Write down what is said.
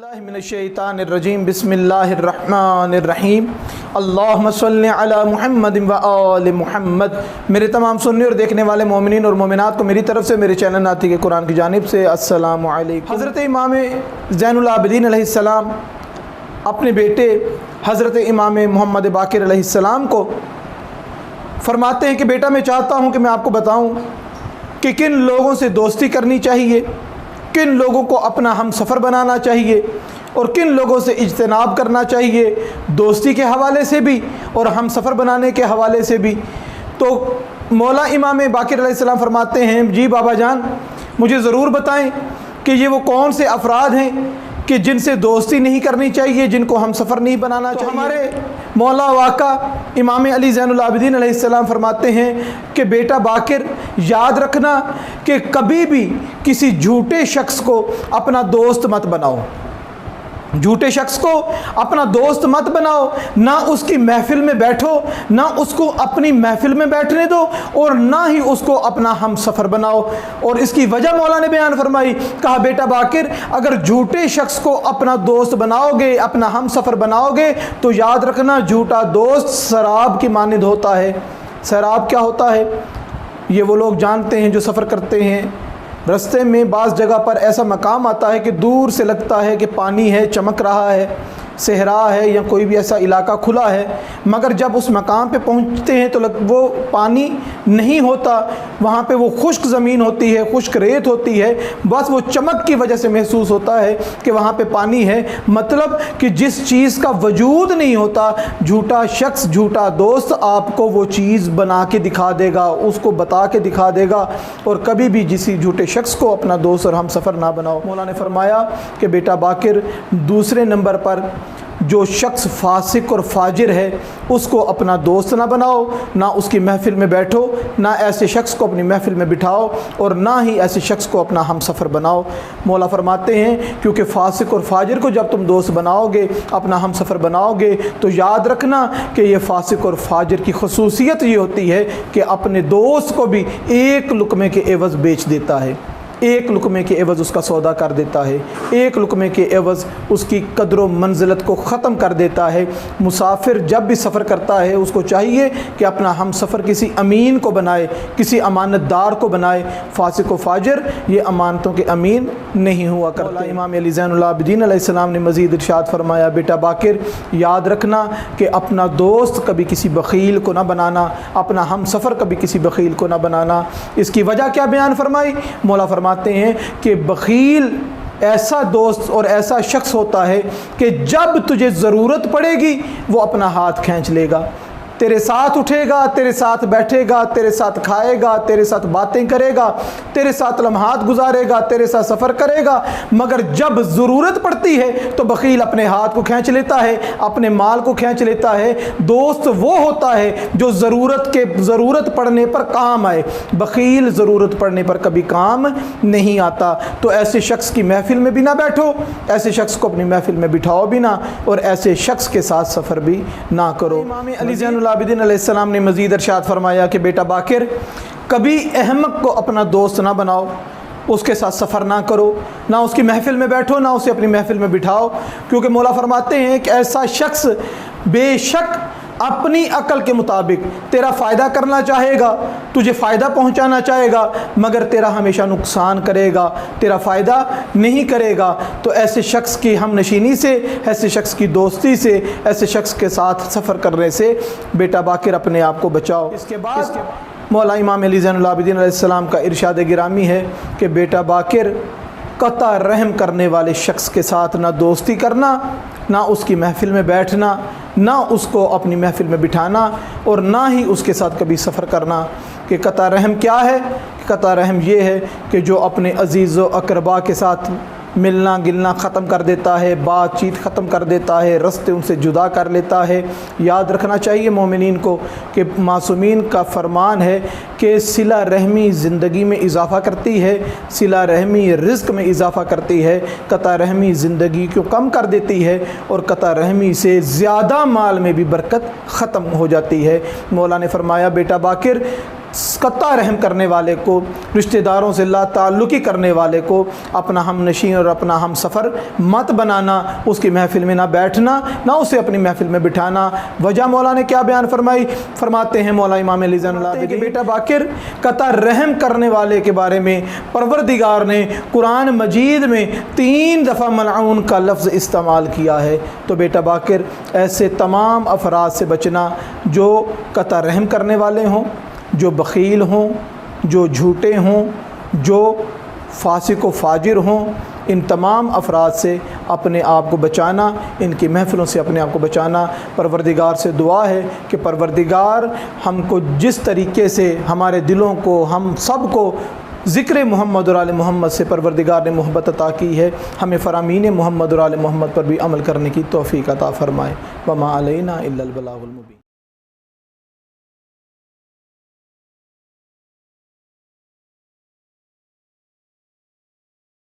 मिनश्शैतानिर्रजीम बिस्मिल्लाहिर्रहमानिर्रहीम अल्लाहुम्मा सल्लि अला मुहम्मद व आलि मुहम्मद। मेरे तमाम सुनने और देखने वाले मोमिनीन और मोमिनात को मेरी तरफ से मेरे चैनल नाती के कुरान की जानिब से अस्सलामु अलैकुम। हज़रत इमाम ज़ैनुल आबिदीन अलैहिस्सलाम अपने बेटे हज़रत इमाम मोहम्मद बाक़िर अलैहिस्सलाम को फरमाते हैं कि बेटा मैं चाहता हूँ कि मैं आपको बताऊँ कि किन लोगों से दोस्ती करनी चाहिए, किन लोगों को अपना हम सफ़र बनाना चाहिए और किन लोगों से इज्तनाब करना चाहिए, दोस्ती के हवाले से भी और हम सफ़र बनाने के हवाले से भी। तो मौला इमाम बाक़िर अलैहिस्सलाम फरमाते हैं, जी बाबा जान मुझे ज़रूर बताएं कि ये वो कौन से अफराद हैं कि जिनसे दोस्ती नहीं करनी चाहिए, जिनको हम सफ़र नहीं बनाना चाहिए। हमारे मौला वाका इमाम अली ज़ैनुल आबिदीन अलैहिस्सलाम फरमाते हैं कि बेटा बाक़िर याद रखना कि कभी भी किसी झूठे शख्स को अपना दोस्त मत बनाओ, झूठे शख्स को अपना दोस्त मत बनाओ, ना उसकी महफिल में बैठो, ना उसको अपनी महफिल में बैठने दो और ना ही उसको अपना हम सफ़र बनाओ। और इसकी वजह मौला ने बयान फरमाई, कहा बेटा बाक़िर अगर झूठे शख्स को अपना दोस्त बनाओगे, अपना हम सफ़र बनाओगे तो याद रखना झूठा दोस्त शराब की मानिंद होता है। शराब क्या होता है ये वो लोग जानते हैं जो सफ़र करते हैं। रस्ते में बाज़ जगह पर ऐसा मकाम आता है कि दूर से लगता है कि पानी है, चमक रहा है, सहरा है या कोई भी ऐसा इलाका खुला है, मगर जब उस मकाम पे पहुंचते हैं तो वो पानी नहीं होता, वहाँ पे वो खुश्क ज़मीन होती है, खुश्क रेत होती है, बस वो चमक की वजह से महसूस होता है कि वहाँ पे पानी है। मतलब कि जिस चीज़ का वजूद नहीं होता, झूठा शख्स, झूठा दोस्त आपको वो चीज़ बना के दिखा देगा, उसको बता के दिखा देगा। और कभी भी किसी झूठे शख्स को अपना दोस्त और हम सफ़र ना बनाओ। मौला ने फरमाया कि बेटा बाक़िर दूसरे नंबर पर जो शख्स फासिक और फाजिर है उसको अपना दोस्त ना बनाओ, ना उसकी महफिल में बैठो, ना ऐसे शख्स को अपनी महफिल में बिठाओ और ना ही ऐसे शख्स को अपना हम सफ़र बनाओ। मौला फरमाते हैं क्योंकि फासिक और फाजिर को जब तुम दोस्त बनाओगे, अपना हम सफ़र बनाओगे तो याद रखना कि ये फासिक और फाजिर की खसूसियत ये होती है कि अपने दोस्त को भी एक लुक़मे के एवज़ बेच देता है, एक लुक़मे के एवज़ उसका सौदा कर देता है, एक लुक़मे के एवज़ उसकी कदर व मंजिलत को ख़त्म कर देता है। मुसाफिर जब भी सफ़र करता है उसको चाहिए कि अपना हम सफ़र किसी अमीन को बनाए, किसी अमानतदार को बनाए। फासिक व फाजिर ये अमानतों के अमीन नहीं हुआ करते। इमाम अली ज़ैनुल आबिदीन अलैहिस्सलाम ने मज़ीद इरशाद फरमाया, बेटा बाक़िर याद रखना कि अपना दोस्त कभी किसी बख़ील को ना बनाना, अपना हम सफ़र कभी किसी बख़ील को ना बनाना। इसकी वजह क्या बयान फरमाई? मौला फरमाते हैं कि बख़ील ऐसा दोस्त और ऐसा शख्स होता है कि जब तुझे ज़रूरत पड़ेगी वो अपना हाथ खींच लेगा, तेरे साथ उठेगा, तेरे साथ बैठेगा, तेरे साथ खाएगा, तेरे साथ बातें करेगा, तेरे साथ लम्हात गुजारेगा, तेरे साथ सफ़र करेगा, मगर जब ज़रूरत पड़ती है तो बख़ील अपने हाथ को खींच लेता है, अपने माल को खींच लेता है। दोस्त वो होता है जो ज़रूरत पड़ने पर काम आए, बख़ील ज़रूरत पड़ने पर कभी काम नहीं आता। तो ऐसे शख्स की महफिल में भी ना बैठो, ऐसे शख्स को अपनी महफिल में बिठाओ भी ना और ऐसे शख्स के साथ सफ़र भी ना करो। इमाम अली ज़ैनुल आबिदीन अलैहिस्सलाम ने मज़ीद इरशाद फरमाया कि बेटा बाक़िर कभी अहमक को अपना दोस्त ना बनाओ, उसके साथ सफ़र ना करो, ना उसकी महफिल में बैठो, ना उसे अपनी महफिल में बिठाओ। क्योंकि मौला फरमाते हैं कि ऐसा शख्स बेशक अपनी अकल के मुताबिक तेरा फ़ायदा करना चाहेगा, तुझे फ़ायदा पहुंचाना चाहेगा, मगर तेरा हमेशा नुकसान करेगा, तेरा फ़ायदा नहीं करेगा। तो ऐसे शख्स की हम नशीनी से, ऐसे शख्स की दोस्ती से, ऐसे शख्स के साथ सफ़र करने से बेटा बाक़िर अपने आप को बचाओ। इसके बाद मौला इमाम अली ज़ैनुल आबिदीन अलैहिस्सलाम का इरशाद गिरामी है कि बेटा बाक़िर कता रहम करने वाले शख्स के साथ ना दोस्ती करना, ना उसकी महफिल में बैठना, ना उसको अपनी महफिल में बिठाना और ना ही उसके साथ कभी सफ़र करना। कि कता रहम क्या है? कता रहम ये है कि जो अपने अज़ीज़ व अक़रबा के साथ मिलना गिलना ख़त्म कर देता है, बातचीत ख़त्म कर देता है, रस्ते उनसे जुदा कर लेता है। याद रखना चाहिए मोमिनीन को कि मासूमीन का फ़रमान है कि सिला रहमी ज़िंदगी में इजाफ़ा करती है, सिला रहमी रिज़्क़ में इजाफ़ा करती है, कता रहमी ज़िंदगी को कम कर देती है और कता रहमी से ज़्यादा माल में भी बरकत ख़त्म हो जाती है। मौला ने फ़रमाया बेटा बाक़िर قطع رحم کرنے والے کو، رشتہ داروں سے لا تعلقی کرنے والے کو اپنا ہم نشین اور اپنا ہم سفر مت بنانا، اس کی محفل میں نہ بیٹھنا، نہ اسے اپنی محفل میں بٹھانا۔ وجہ مولا نے کیا بیان فرمائی؟ فرماتے ہیں مولا امام علی زین اللہ کہ بیٹا باقر قطع رحم کرنے والے کے بارے میں پروردگار نے قرآن مجید میں 3 دفعہ ملعون کا لفظ استعمال کیا ہے۔ تو بیٹا باقر ایسے تمام افراد سے بچنا جو قطع رحم کرنے والے ہوں، جو بخیل ہوں، جو جھوٹے ہوں، جو فاسق و فاجر ہوں، ان تمام افراد سے اپنے آپ کو بچانا، ان کی محفلوں سے اپنے آپ کو بچانا۔ پروردگار سے دعا ہے کہ پروردگار ہم کو جس طریقے سے ہمارے دلوں کو، ہم سب کو ذکر محمد اور آل محمد سے پروردگار نے محبت عطا کی ہے، ہمیں فرامین محمد اور آل محمد پر بھی عمل کرنے کی توفیق عطا فرمائے۔ وما علینا الا البلاغ المبین۔